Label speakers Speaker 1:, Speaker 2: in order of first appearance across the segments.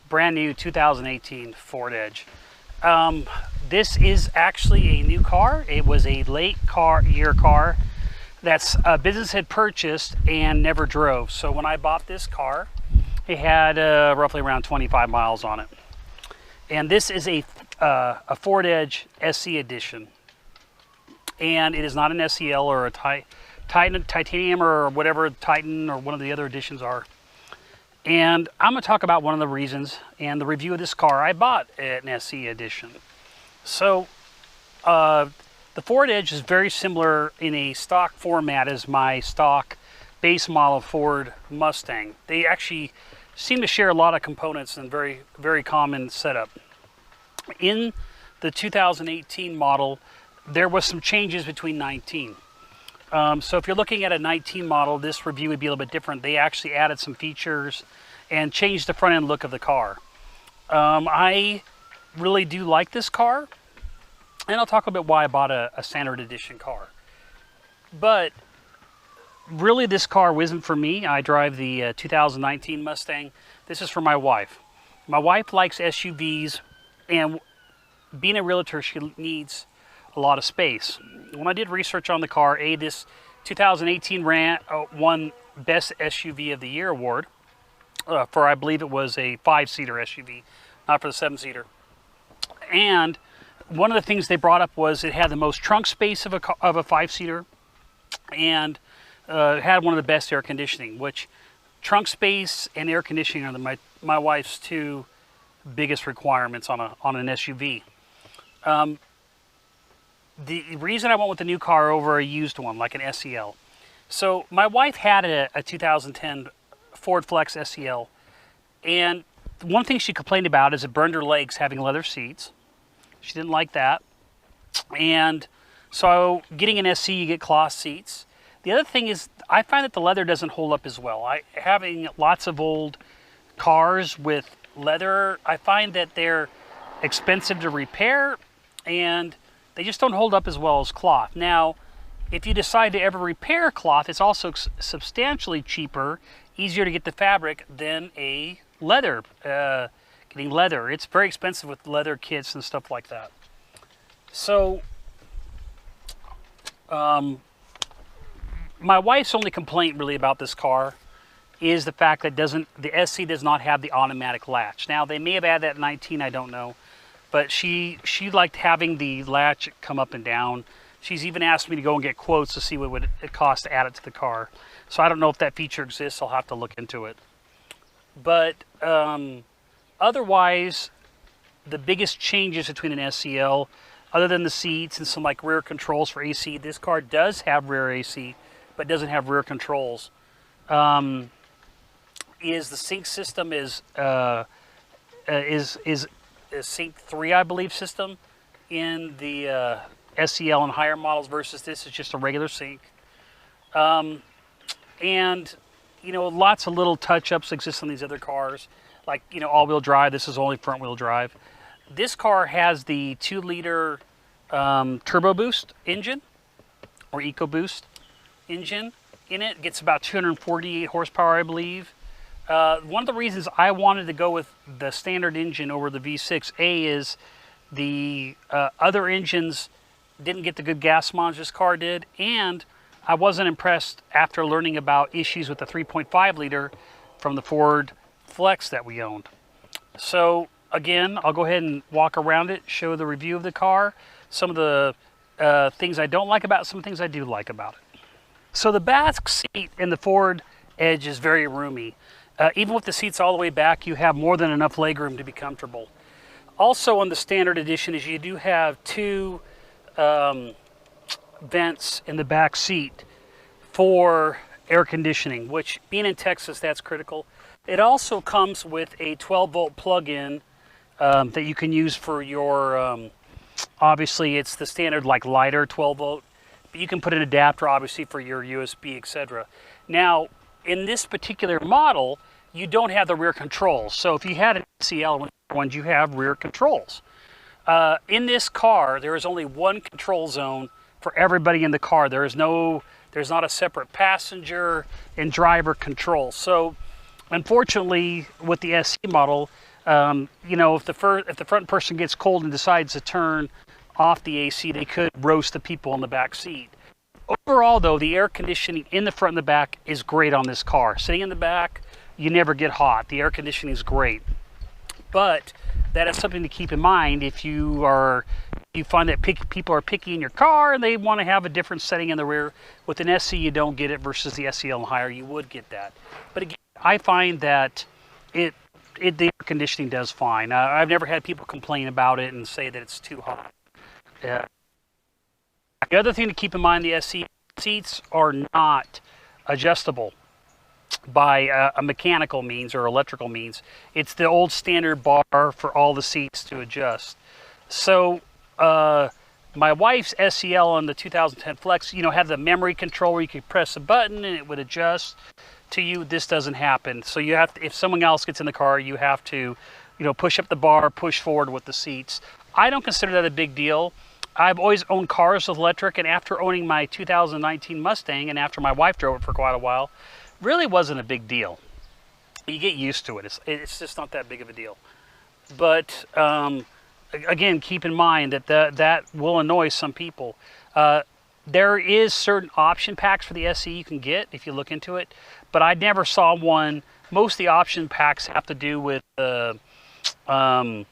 Speaker 1: brand new 2018 Ford Edge. This is actually a new car. It was a late year car that's a business had purchased and never drove. So when I bought this car, it had roughly around 25 miles on it. And this is a Ford Edge SE edition. And it is not an SEL or a Titanium or whatever Titan or one of the other editions are. And I'm going to talk about one of the reasons and the review of this car. I bought an SE edition. So the Ford Edge is very similar in a stock format as my stock base model Ford Mustang. They actually seem to share a lot of components and very, very common setup. In the 2018 model, there was some changes between 19. So if you're looking at a 19 model, this review would be a little bit different. They actually added some features and changed the front end look of the car. I really do like this car, and I'll talk a bit why I bought a standard edition car. But really this car wasn't for me. I drive the 2019 Mustang. This is for my wife. My wife likes SUVs, and being a realtor, she needs a lot of space. When I did research on the car, this 2018 won Best SUV of the Year award for, I believe it was a 5-seater SUV, not for the 7-seater. And one of the things they brought up was it had the most trunk space of a 5-seater, and it had one of the best air conditioning, which trunk space and air conditioning are my wife's two biggest requirements on an SUV. The reason I went with the new car over a used one, like an SEL. So my wife had a 2010 Ford Flex SEL, and one thing she complained about is it burned her legs having leather seats. She didn't like that. And so getting an SE, you get cloth seats. The other thing is I find that the leather doesn't hold up as well. Having lots of old cars with leather, I find that they're expensive to repair, and they just don't hold up as well as cloth. Now, if you decide to ever repair cloth, it's also substantially cheaper, easier to get the fabric than a leather. Getting leather, it's very expensive with leather kits and stuff like that. So, my wife's only complaint really about this car is the fact that the SC does not have the automatic latch. Now, they may have added that in 19, I don't know. But she liked having the latch come up and down. She's even asked me to go and get quotes to see what would it cost to add it to the car. So I don't know if that feature exists. I'll have to look into it. But otherwise, the biggest changes between an SEL, other than the seats and some like rear controls for AC, this car does have rear AC, but doesn't have rear controls. Is the sync system is Sync 3, I believe, system in the SEL and higher models versus this is just a regular sync. And, you know, lots of little touch-ups exist on these other cars. Like, you know, all-wheel drive. This is only front-wheel drive. This car has the 2-liter Turbo Boost engine, or EcoBoost engine in it. It gets about 248 horsepower, I believe. One of the reasons I wanted to go with the standard engine over the V6A is the other engines didn't get the good gas mileage this car did, and I wasn't impressed after learning about issues with the 3.5 liter from the Ford Flex that we owned. So again, I'll go ahead and walk around it, show the review of the car, some of the things I don't like about it, some things I do like about it. So the back seat in the Ford Edge is very roomy. Even with the seats all the way back, you have more than enough legroom to be comfortable. Also on the standard edition is you do have two vents in the back seat for air conditioning, which being in Texas, that's critical. It also comes with a 12-volt plug-in that you can use for your, obviously it's the standard like lighter 12-volt, but you can put an adapter obviously for your USB, etc. Now, in this particular model, you don't have the rear controls. So if you had an SEL ones, you have rear controls. In this car, there is only one control zone for everybody in the car. There's not a separate passenger and driver control. So unfortunately, with the SE model, You know, if the front person gets cold and decides to turn off the AC, they could roast the people in the back seat. Overall, though, the air conditioning in the front and the back is great on this car. Sitting in the back, you never get hot. The air conditioning is great. But that is something to keep in mind if you find that people are picky in your car and they want to have a different setting in the rear. With an SE, you don't get it, versus the SEL and higher, you would get that. But again, I find that the air conditioning does fine. I've never had people complain about it and say that it's too hot. The other thing to keep in mind, the SE seats are not adjustable by a mechanical means or electrical means. It's the old standard bar for all the seats to adjust. So my wife's SEL on the 2010 Flex, you know, had the memory control where you could press a button and it would adjust to you. This doesn't happen. So you have to, if someone else gets in the car, you have to, you know, push up the bar, push forward with the seats. I don't consider that a big deal. I've always owned cars with electric, and after owning my 2019 Mustang, and after my wife drove it for quite a while, really wasn't a big deal. You get used to it. It's just not that big of a deal. But again, keep in mind that that will annoy some people. There is certain option packs for the SE you can get if you look into it, but I never saw one. Most of the option packs have to do with some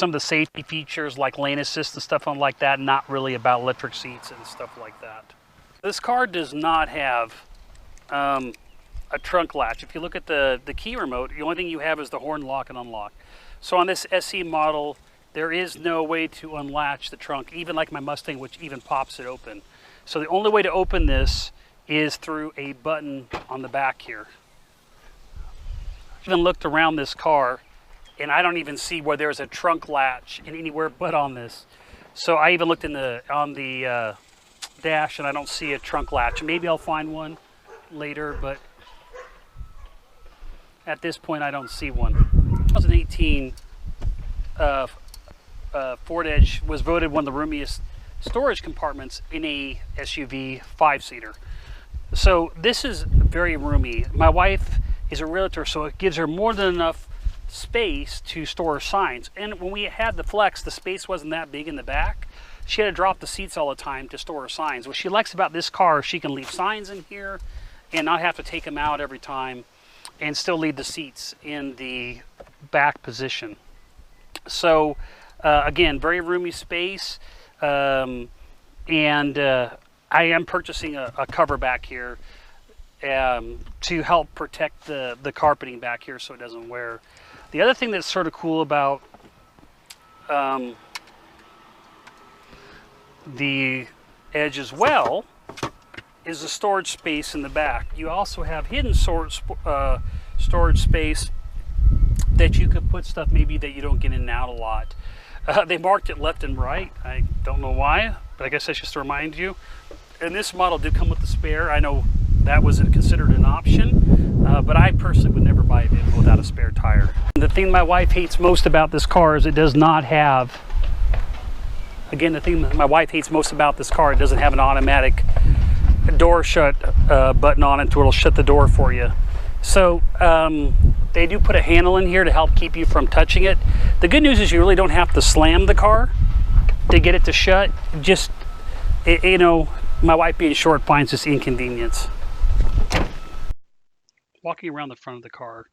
Speaker 1: of the safety features like lane assist and stuff like that, not really about electric seats and stuff like that. This car does not have a trunk latch. If you look at the key remote, the only thing you have is the horn lock and unlock. So on this SE model, there is no way to unlatch the trunk, even like my Mustang, which even pops it open. So the only way to open this is through a button on the back here. I even looked around this car, and I don't even see where there's a trunk latch in anywhere but on this. So I even looked on the dash, and I don't see a trunk latch. Maybe I'll find one later, but at this point I don't see one. 2018 Ford Edge was voted one of the roomiest storage compartments in a SUV 5-seater. So this is very roomy. My wife is a realtor, so it gives her more than enough space to store signs. And when we had the Flex, the space wasn't that big in the back. She had to drop the seats all the time to store her signs. What she likes about this car, she can leave signs in here and not have to take them out every time, and still leave the seats in the back position. So again, very roomy space. And I am purchasing a cover back here to help protect the carpeting back here so it doesn't wear. The other thing that's sort of cool about the Edge as well is the storage space in the back. You also have hidden storage space that you could put stuff maybe that you don't get in and out a lot. They marked it left and right. I don't know why, but I guess that's just to remind you. And this model did come with the spare. I know that wasn't considered an option, but I personally would never buy a vehicle without a spare tire. The thing my wife hates most about this car is it does not have, again, the thing that my wife hates most about this car, it doesn't have an automatic door shut button on it, so it'll shut the door for you. So they do put a handle in here to help keep you from touching it. The good news is you really don't have to slam the car to get it to shut. Just, you know, my wife being short finds this inconvenience. Walking around the front of the car,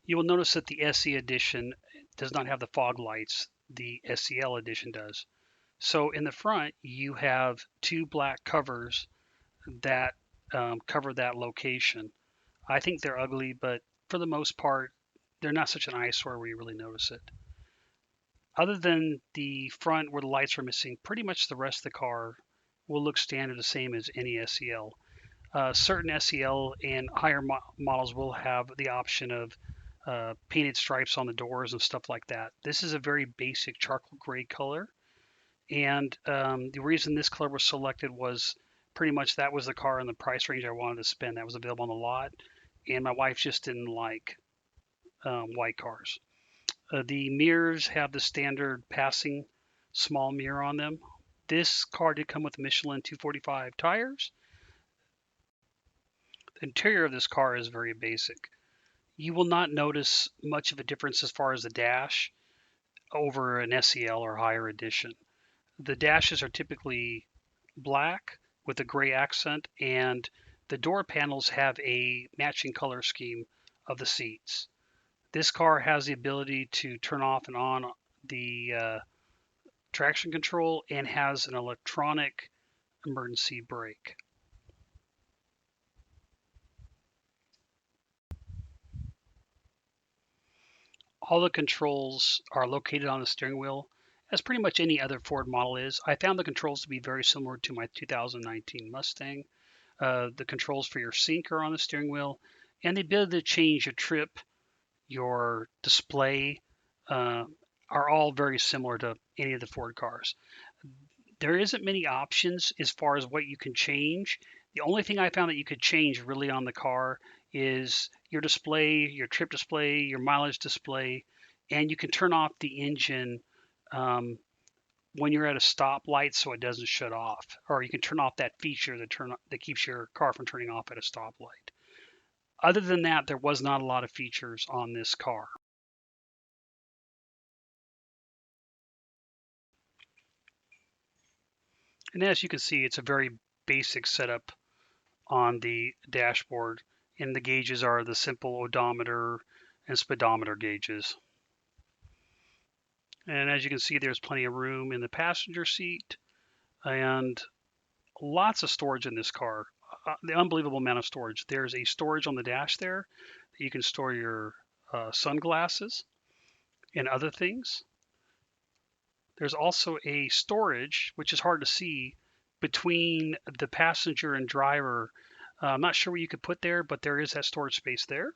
Speaker 1: you will notice that the SE edition does not have the fog lights. The SEL edition does. So in the front, you have two black covers that cover that location. I think they're ugly, but for the most part, they're not such an eyesore where you really notice it. Other than the front where the lights are missing, pretty much the rest of the car will look standard, the same as any SEL. Certain SEL and higher models will have the option of painted stripes on the doors and stuff like that. This is a very basic charcoal gray color, and the reason this color was selected was pretty much that was the car in the price range I wanted to spend that was available on the lot, and my wife just didn't like white cars. The mirrors have the standard passing small mirror on them. This car did come with Michelin 245 tires. The interior of this car is very basic. You will not notice much of a difference as far as the dash over an SEL or higher edition. The dashes are typically black with a gray accent, and the door panels have a matching color scheme of the seats. This car has the ability to turn off and on the traction control and has an electronic emergency brake. All the controls are located on the steering wheel, as pretty much any other Ford model is. I found the controls to be very similar to my 2019 Mustang. The controls for your sync are on the steering wheel, and the ability to change your trip, your display, are all very similar to any of the Ford cars. There isn't many options as far as what you can change. The only thing I found that you could change really on the car is your display, your trip display, your mileage display, and you can turn off the engine um, when you're at a stoplight so it doesn't shut off, or you can turn off that feature that keeps your car from turning off at a stoplight. Other than that, there was not a lot of features on this car. And as you can see, it's a very basic setup on the dashboard, and the gauges are the simple odometer and speedometer gauges. And as you can see, there's plenty of room in the passenger seat and lots of storage in this car. The unbelievable amount of storage. There's a storage on the dash there that you can store your sunglasses and other things. There's also a storage, which is hard to see, between the passenger and driver. I'm not sure what you could put there, but there is that storage space there.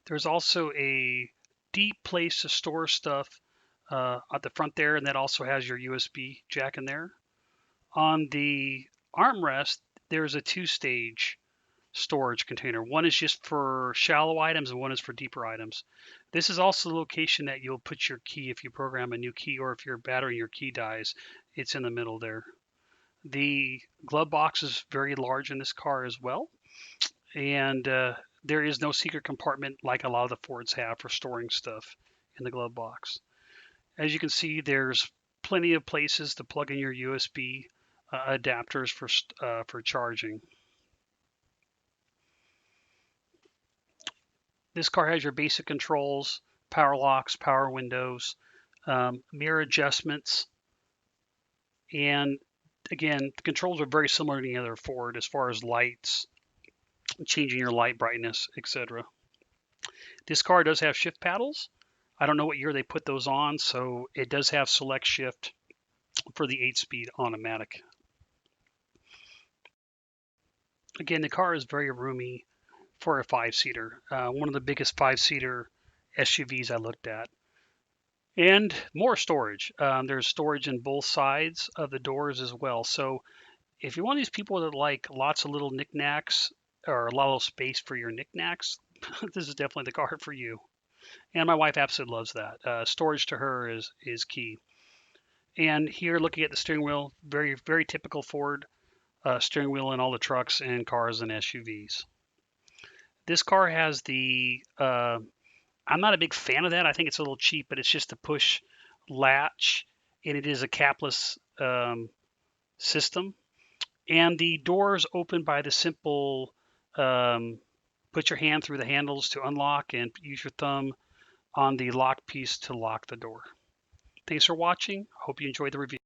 Speaker 1: There's also a deep place to store stuff at the front there, and that also has your USB jack in there. On the armrest, there's a two-stage storage container. One is just for shallow items and one is for deeper items. This is also the location that you'll put your key if you program a new key, or if your battery in your key dies, it's in the middle there. The glove box is very large in this car as well, and there is no secret compartment like a lot of the Fords have for storing stuff in the glove box. As you can see, there's plenty of places to plug in your USB adapters for charging. This car has your basic controls: power locks, power windows, mirror adjustments, and again, the controls are very similar to any other Ford as far as lights, changing your light brightness, etc. This car does have shift paddles. I don't know what year they put those on, so it does have select shift for the 8-speed automatic. Again, the car is very roomy for a 5-seater. One of the biggest 5-seater SUVs I looked at. And more storage. There's storage in both sides of the doors as well. So if you're one of these people that like lots of little knickknacks or a lot of space for your knickknacks, this is definitely the car for you. And my wife absolutely loves that. Storage to her is key. And here, looking at the steering wheel, very, very typical Ford steering wheel in all the trucks and cars and SUVs. This car has the, I'm not a big fan of that. I think it's a little cheap, but it's just a push latch, and it is a capless system. And the doors open by the simple put your hand through the handles to unlock and use your thumb on the lock piece to lock the door. Thanks for watching. Hope you enjoyed the review.